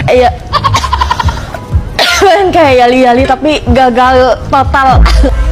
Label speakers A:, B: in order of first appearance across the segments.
A: Iya. Kayak yali-yali tapi gagal total.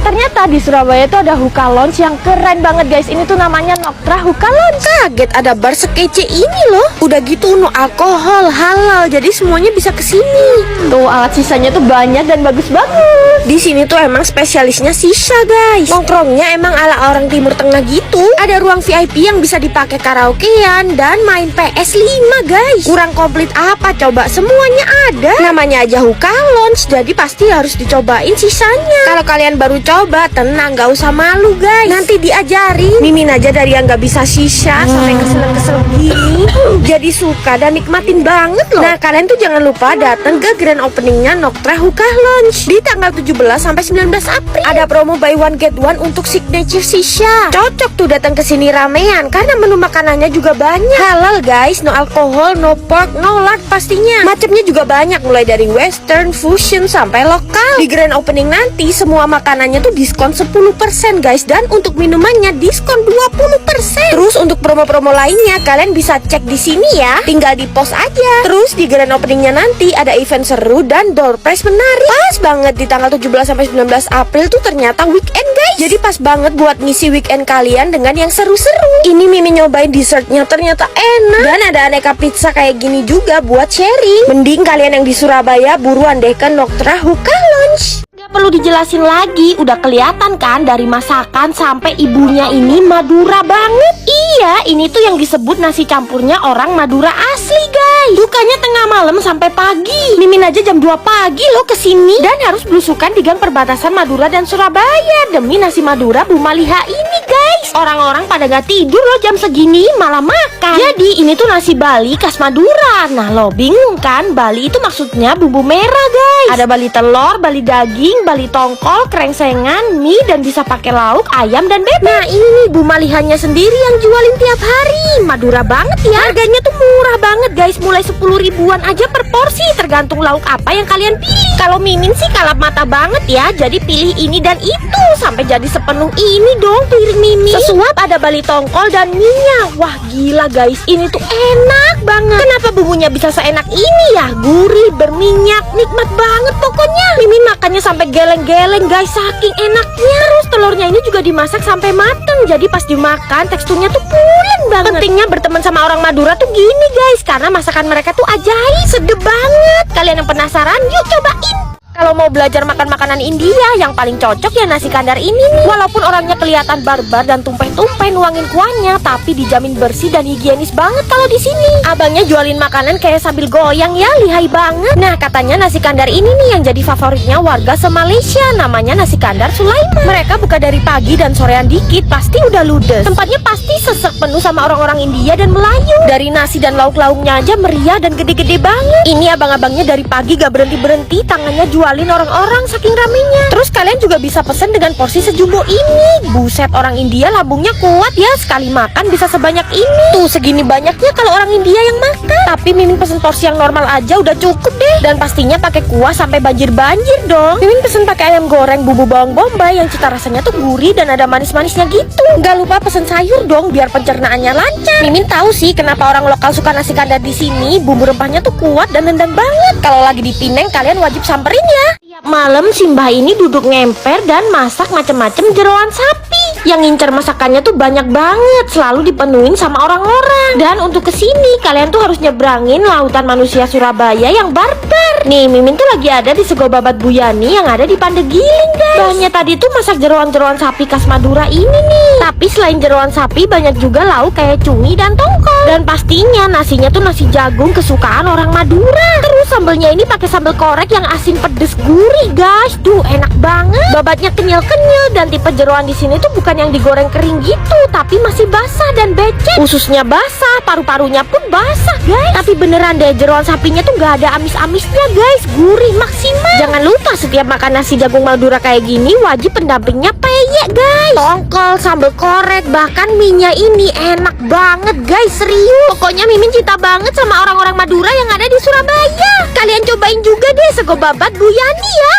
A: Ternyata di Surabaya itu ada hookah lounge yang keren banget guys. Ini tuh namanya Noktra Hookah Lounge.
B: Kaget ada bar sekece ini loh. Udah gitu no alkohol, halal, jadi semuanya bisa kesini.
A: Tuh alat sisanya tuh banyak dan bagus-bagus.
B: Di sini tuh emang spesialisnya sisa guys. Nongkrongnya emang ala orang Timur Tengah gitu. Ada ruang VIP yang bisa dipakai karaokean dan main PS5 guys. Kurang komplit apa coba? Semuanya ada. Namanya aja hookah lounge, jadi pasti harus dicobain sisanya. Kalau kalian baru coba, tenang, gak usah malu guys. Nanti diajarin. Mimin aja dari yang gak bisa sisa sampai kesel-kesel gini jadi suka dan nikmatin banget loh. Nah kalian tuh jangan lupa datang ke grand openingnya Noktra Hookah Lounge di tanggal 17 sampai 19 April. Ada promo buy one get one untuk signature sisa. Cocok tuh datang ke sini ramean karena menu makanannya juga banyak. Halal guys, no alkohol, no pork, no lard pastinya. Macamnya juga banyak mulai dari western, fusion sampai lokal. Di grand opening nanti semua makanannya tuh diskon 10% guys, dan untuk minumannya diskon 20%. Terus untuk promo-promo lainnya kalian bisa cek di sini ya. Tinggal di post aja. Terus di grand openingnya nanti ada event seru dan door prize menarik. Pas banget di tanggal 17 sampai 19 April tuh ternyata weekend guys. Jadi pas banget buat ngisi weekend kalian dengan yang seru-seru. Ini Mimin nyobain dessertnya ternyata enak. Dan ada aneka pizza kayak gini juga buat sharing. Mending kalian yang di Surabaya buruan deh ke Noktra Hookah Lounge.
A: Gak perlu dijelasin lagi, udah kelihatan kan dari masakan sampai ibunya ini Madura banget. Iya, ini tuh yang disebut nasi campurnya orang Madura asli guys. Bukanya tengah malam sampai pagi. Mimin aja jam 2 pagi loh kesini dan harus belusukan di gang perbatasan Madura dan Surabaya demi nasi Madura Bu Maliha ini guys. Orang-orang pada gak tidur loh jam segini malah makan. Jadi ini tuh nasi Bali khas Madura. Nah lo bingung kan, Bali itu maksudnya bumbu merah guys. Ada Bali telur, Bali daging, Bali tongkol, krengsengan, mie, dan bisa pakai lauk, ayam, dan bebek.
B: Nah ini nih Bu Malihanya sendiri yang jualin tiap hari. Madura banget ya. Harganya tuh murah banget guys, mulai 10 ribuan aja per porsi, tergantung lauk apa yang kalian pilih.
A: Kalau Mimin sih kalap mata banget ya, jadi pilih ini dan itu. Sampai jadi sepenuh ini dong piring Mimin. Sesuap ada Bali tongkol dan mie-nya. Wah gila guys, ini tuh enak banget. Kenapa bumbunya bisa seenak ini ya? Gurih, berminyak, nikmat banget pokoknya. Mimin makannya sampai geleng-geleng guys, saking enaknya. Terus telurnya ini juga dimasak sampai mateng, jadi pas dimakan teksturnya tuh pulen banget. Pentingnya berteman sama orang Madura tuh gini guys, karena masakan mereka tuh ajaib, sedep banget. Kalian yang penasaran, yuk cobain. Kalau mau belajar makan makanan India, yang paling cocok ya nasi kandar ini nih. Walaupun orangnya kelihatan barbar dan tumpeh-tumpeh nuangin kuahnya, tapi dijamin bersih dan higienis banget kalau di sini. Abangnya jualin makanan kayak sambil goyang ya, lihai banget. Nah katanya nasi kandar ini nih yang jadi favoritnya warga se-Malaysia, namanya nasi kandar Sulaiman. Mereka buka dari pagi dan sorean dikit pasti udah ludes. Tempatnya pasti sesek penuh sama orang-orang India dan Melayu. Dari nasi dan lauk-lauknya aja meriah dan gede-gede banget. Ini abang-abangnya dari pagi gak berhenti-berhenti, tangannya jualin orang-orang saking ramenya. Terus kalian juga bisa pesen dengan porsi sejumbo ini. Buset, orang India lambungnya kuat ya, sekali makan bisa sebanyak ini. Tuh segini banyaknya kalau orang India yang makan. Tapi Mimin pesen porsi yang normal aja udah cukup deh. Dan pastinya pakai kuah sampai banjir-banjir dong. Mimin pesen pakai ayam goreng bumbu bawang bombay yang cita rasanya tuh gurih dan ada manis-manisnya gitu. Gak lupa pesen sayur dong biar pencernaannya lancar. Mimin tahu sih kenapa orang lokal suka nasi kandar di sini. Bumbu rempahnya tuh kuat dan nendang banget. Kalau lagi di Pineng kalian wajib samperin ya. Tiap malam Simbah ini duduk ngemper dan masak macem-macem jeroan sapi. Yang ngincer masakannya tuh banyak banget, selalu dipenuhin sama orang-orang. Dan untuk kesini kalian tuh harus nyebrangin lautan manusia Surabaya yang barbar. Nih Mimin tuh lagi ada di Sego Babat Bu Yani yang ada di Pandegiling guys. Bahannya tadi tuh masak jeroan-jeroan sapi khas Madura ini nih. Tapi selain jeroan sapi banyak juga lauk kayak cumi dan tongkol. Dan pastinya nasinya tuh nasi jagung kesukaan orang Madura. Terus sambelnya ini pakai sambal korek yang asin pedes gurih guys. Duh enak banget. Babatnya kenyal-kenyal dan tipe jeroan di sini tuh bukan yang digoreng kering gitu, tapi masih basah dan becek. Ususnya basah, paru-parunya pun basah guys. Tapi beneran deh jeroan sapinya tuh gak ada amis-amisnya guys, gurih maksimal. Jangan lupa setiap makan nasi jagung Madura kayak gini wajib pendampingnya peyek guys. Tongkol, sambal korek, bahkan mie-nya ini enak banget guys, serius. Pokoknya Mimin cinta banget sama orang-orang Madura yang ada di Surabaya. Kalian cobain juga deh Sego Babat Bu Yani ya.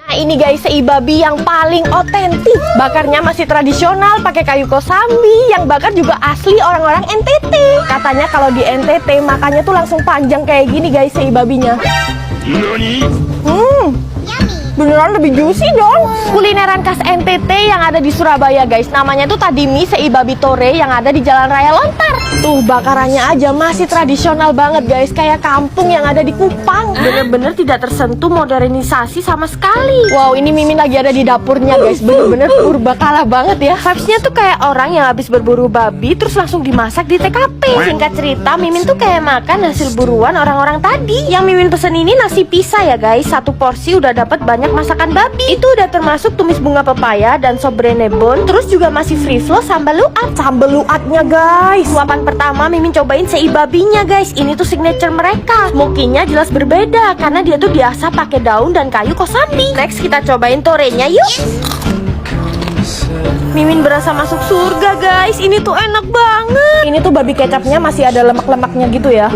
A: Nah ini guys, seibabi yang paling otentik. Bakarnya masih tradisional, pakai kayu kosambi. Yang bakar juga asli orang-orang NTT. Katanya kalau di NTT makannya tuh langsung panjang kayak gini guys, seibabinya. Beneran lebih juicy dong. Kulineran khas NTT yang ada di Surabaya guys. Namanya tuh tadi mie seibabi tore yang ada di Jalan Raya Lontar. Tuh bakarannya aja masih tradisional banget guys. Kayak kampung yang ada di Kupang. Bener-bener tidak tersentuh modernisasi sama sekali. Wow, ini Mimin lagi ada di dapurnya guys. Bener-bener purbakala banget ya. Vibes-nya tuh kayak orang yang habis berburu babi terus langsung dimasak di TKP. Singkat cerita, Mimin tuh kayak makan hasil buruan orang-orang tadi. Yang Mimin pesen ini nasi pisah ya guys. Satu porsi udah dapat banyak masakan babi. Itu udah termasuk tumis bunga pepaya dan sop brenebon. Terus juga masih free flow sambal luat. Sambal luatnya guys. Suapan pertama Mimin cobain seibabinya guys. Ini tuh signature mereka. Smokinya jelas berbeda karena dia tuh biasa pakai daun dan kayu kosambi. Next kita cobain torenya yuk. Mimin berasa masuk surga guys. Ini tuh enak banget. Ini tuh babi kecapnya masih ada lemak-lemaknya gitu ya.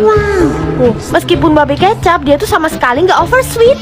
A: Meskipun babi kecap, dia tuh sama sekali nggak over sweet.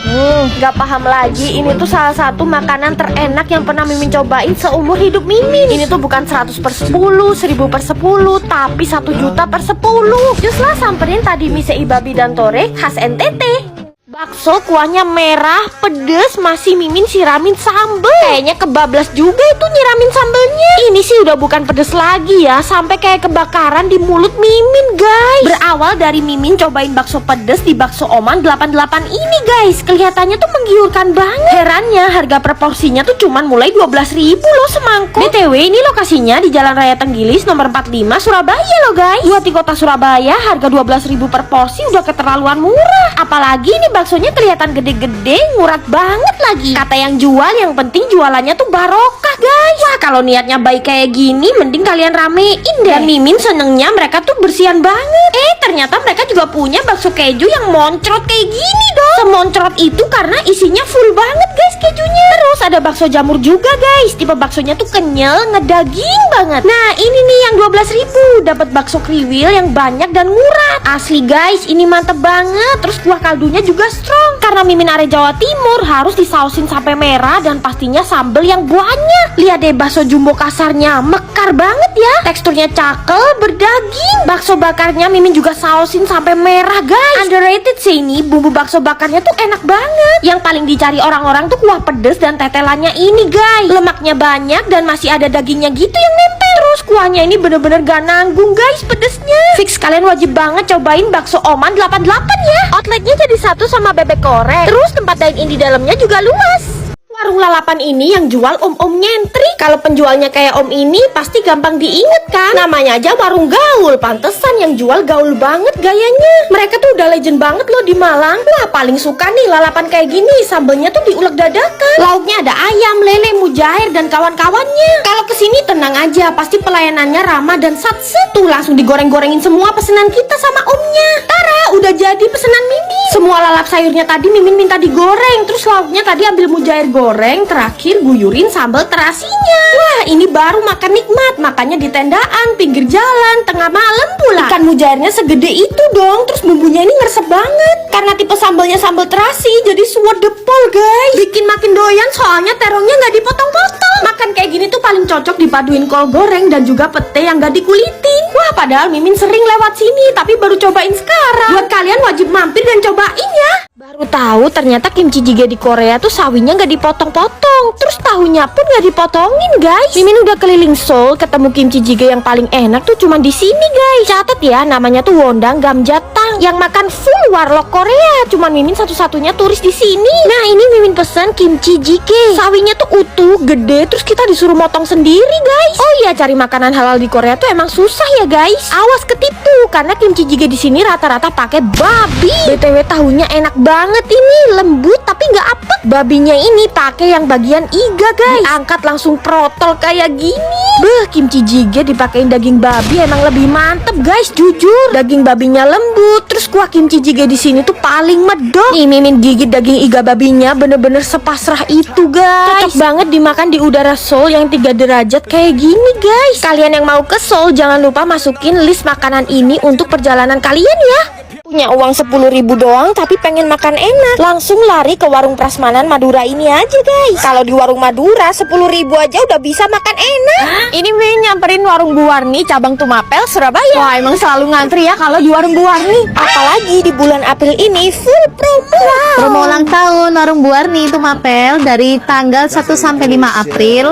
A: Nggak paham lagi. Ini tuh salah satu makanan terenak yang pernah Mimin cobain seumur hidup Mimin. Ini tuh bukan 100/10, 1000/10, tapi 1.000.000 per 10. Juslah samperin tadi mie seibabi dan tore khas NTT. Bakso kuahnya merah, pedes, masih Mimin siramin sambel. Kayaknya kebablas juga itu nyiramin sambelnya. Ini sih udah bukan pedes lagi ya, sampai kayak kebakaran di mulut Mimin guys. Berawal dari Mimin cobain bakso pedes di Bakso Oman 88 ini guys. Kelihatannya tuh menggiurkan banget. Herannya harga per porsinya tuh cuman mulai 12.000 loh semangkuk. BTW ini lokasinya di Jalan Raya Tenggilis nomor 45 Surabaya loh guys. Buat di kota Surabaya harga 12.000 per porsi udah keterlaluan murah. Apalagi ini baksonya kelihatan gede-gede, ngurat banget lagi. Kata yang jual, yang penting jualannya tuh barokah guys. Wah kalau niatnya baik kayak gini, mending kalian ramein deh. Dan Mimin senengnya mereka tuh bersihan banget. Ternyata mereka juga punya bakso keju yang moncrot kayak gini dong. Semoncrot itu karena isinya full banget guys kejunya. Terus ada bakso jamur juga guys. Tipe baksonya tuh kenyal, ngedaging banget. Nah ini nih yang 12.000. Dapat bakso kriwil yang banyak dan ngurat. Asli guys, ini mantep banget. Terus kuah kaldunya juga strong. Karena Mimin are Jawa Timur, harus disausin sampai merah dan pastinya sambel yang banyak. Lihat deh bakso jumbo kasarnya, mekar banget ya. Teksturnya cakel, berdaging. Bakso bakarnya Mimin juga sausin sampai merah guys. Underrated sih ini, bumbu bakso bakarnya tuh enak banget. Yang paling dicari orang-orang tuh kuah pedes dan tetelannya ini guys. Lemaknya banyak dan masih ada dagingnya gitu yang nempel. Terus kuahnya ini bener-bener gak nanggung guys pedesnya. Fix kalian wajib banget cobain Bakso Oman 88 ya. Outletnya jadi satu sama bebek korek. Terus tempat dine-in di dalamnya juga luas. Warung lalapan ini yang jual om-om nyentri. Kalau penjualnya kayak om ini pasti gampang diinget kan. Namanya aja warung gaul. Pantesan yang jual gaul banget gayanya. Mereka tuh udah legend banget loh di Malang. Wah paling suka nih lalapan kayak gini. Sambelnya tuh diulek dadakan. Lauknya ada ayam, lele, mujair dan kawan-kawannya. Kalau kesini tenang aja, pasti pelayanannya ramah dan satset. Tuh langsung digoreng-gorengin semua pesanan kita sama omnya. Tara udah jadi pesanan Mimin. Semua lalap sayurnya tadi Mimin minta digoreng. Terus lauknya tadi ambil mujair goreng, terakhir guyurin sambal terasinya. Wah ini baru makan nikmat. Makannya di tendaan, pinggir jalan, tengah malam pula. Ikan mujairnya segede itu dong. Terus bumbunya ini ngeresep banget. Karena tipe sambalnya sambal terasi, jadi swedepol guys. Bikin makin doyan soalnya terongnya nggak dipotong-potong. Makan kayak gini tuh paling cocok dipaduin kol goreng dan juga pete yang nggak dikulitin. Wah padahal Mimin sering lewat sini, tapi baru cobain sekarang. Buat kalian wajib mampir dan cobain ya. Baru tahu ternyata kimchi jjigae di Korea tuh sawinya nggak dipotong-potong. Terus tahunya pun nggak dipotongin guys. Mimin udah keliling Seoul, ketemu kimchi jjigae yang paling enak tuh cuma di sini guys. Catat ya, namanya tuh Wondang Gamjatang. Yang makan full warlock Korea. Cuman Mimin satu-satunya turis di sini. Nah ini Mimin pesen kimchi jjigae. Sawinya tuh utuh, gede, terus kita disuruh motong sendiri guys. Oh iya, cari makanan halal di Korea tuh emang susah ya guys. Awas ketipu, karena kimchi jjigae di sini rata-rata pakai babi. BTW tahunya enak banget ini, lembut tapi nggak apet. Babinya ini pakai yang bagian iga guys. Diangkat langsung protol kayak gini. Beh, kimchi jjigae dipakein daging babi emang lebih mantep guys, jujur. Daging babinya lembut, terus kuah kimchi jjigae di sini tuh paling medok. Nih Mimin gigit daging iga babinya bener-bener sepasrah itu guys. Cocok banget dimakan di udara Seoul yang 3 derajat kayak gini guys. Kalian yang mau ke Seoul jangan lupa masukin list makanan ini untuk perjalanan kalian ya.
B: Punya uang 10.000 doang tapi pengen makan enak, langsung lari ke warung prasmanan Madura ini aja guys. Kalau di warung Madura 10.000 aja udah bisa makan enak.
A: Ini Min nyamperin warung Bu Warni cabang Tumapel Surabaya. Wah, emang selalu ngantri ya kalau di warung Bu Warni.
B: Apalagi di bulan April ini full promo.
C: Promo ulang tahun warung Bu Warni Tumapel dari tanggal 1 sampai 5 April.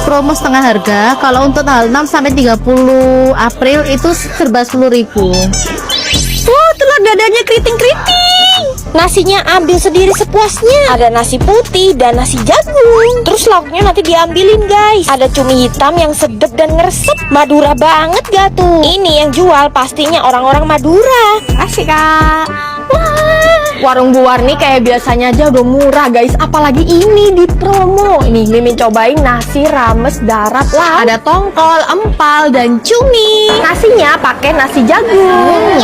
C: Promo setengah harga. Kalau untuk tanggal 6 sampai 30 April itu serba 10.000.
A: Wah, telur dadanya keriting-keriting.
B: Nasinya ambil sendiri sepuasnya. Ada nasi putih dan nasi jagung. Terus lauknya nanti diambilin guys. Ada cumi hitam yang sedep dan ngeresep. Madura banget gak tuh? Ini yang jual pastinya orang-orang Madura.
A: Asik kak. Warung Bu Warni kayak biasanya aja udah murah guys. Apalagi ini di promo. Ini Mimin cobain nasi rames darat lah. Ada tongkol, empal, dan cumi. Nasinya pakai nasi jagung.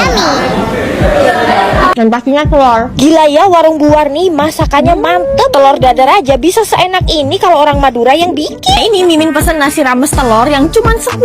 A: Dan pastinya telur.
B: Gila ya warung Bu Warni masakannya mantep. Telur dadar aja bisa seenak ini kalau orang Madura yang bikin.
A: Nah, ini Mimin pesen nasi rames telur yang cuman 10.000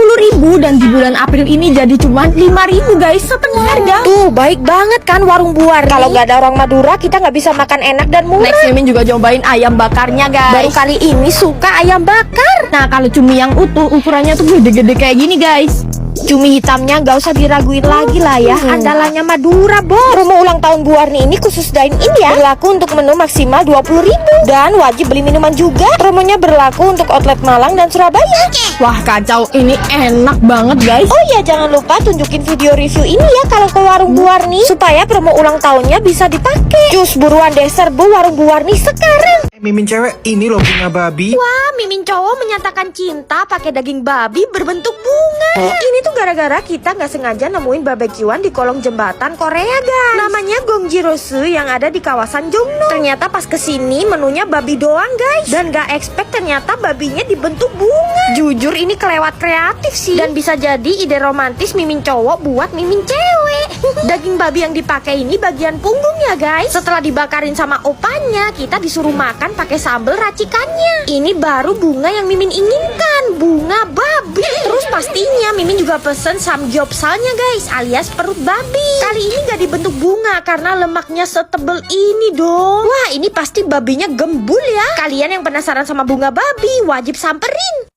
A: dan di bulan April ini jadi cuman 5.000 guys, setengah harga.
B: Tuh baik banget kan warung Bu Warni. Kalau gak ada orang Madura kita nggak bisa makan enak dan murah.
A: Next Mimin juga cobain ayam bakarnya guys.
B: Baru kali ini suka ayam bakar.
A: Nah, kalau cumi yang utuh ukurannya tuh gede-gede kayak gini guys.
B: Cumi hitamnya gak usah diraguin lagi lah ya. Andalannya Madura bos. Promo ulang tahun Bu Warni ini khusus dine-in ya. Berlaku untuk menu maksimal 20.000 dan wajib beli minuman juga. Promonya berlaku untuk outlet Malang dan Surabaya.
A: Wah, kacau, ini enak banget guys.
B: Oh iya, jangan lupa tunjukin video review ini ya kalau ke warung Bu Warni supaya promo ulang tahunnya bisa dipakai. Cus buruan deh serbu warung Bu Warni sekarang.
D: Mimin cewek, ini loh bunga babi.
B: Wah, Mimin cowok menyatakan cinta pakai daging babi berbentuk bunga. Ini tuh gara-gara kita nggak sengaja nemuin barbekyuan di kolong jembatan Korea guys. Namanya Gongjirosu yang ada di kawasan Jongno. Ternyata pas kesini menunya babi doang guys. Dan nggak expect ternyata babinya dibentuk bunga. Jujur ini kelewat kreatif sih. Dan bisa jadi ide romantis Mimin cowok buat Mimin cewek. Daging babi yang dipakai ini bagian punggungnya guys. Setelah dibakarin sama opanya, kita disuruh makan pakai sambal racikannya. Ini baru bunga yang Mimin inginkan, bunga babi. Terus pastinya Mimin juga pesen samgyeopsalnya guys, alias perut babi. Kali ini gak dibentuk bunga karena lemaknya setebel ini dong. Wah, ini pasti babinya gembul ya. Kalian yang penasaran sama bunga babi wajib samperin.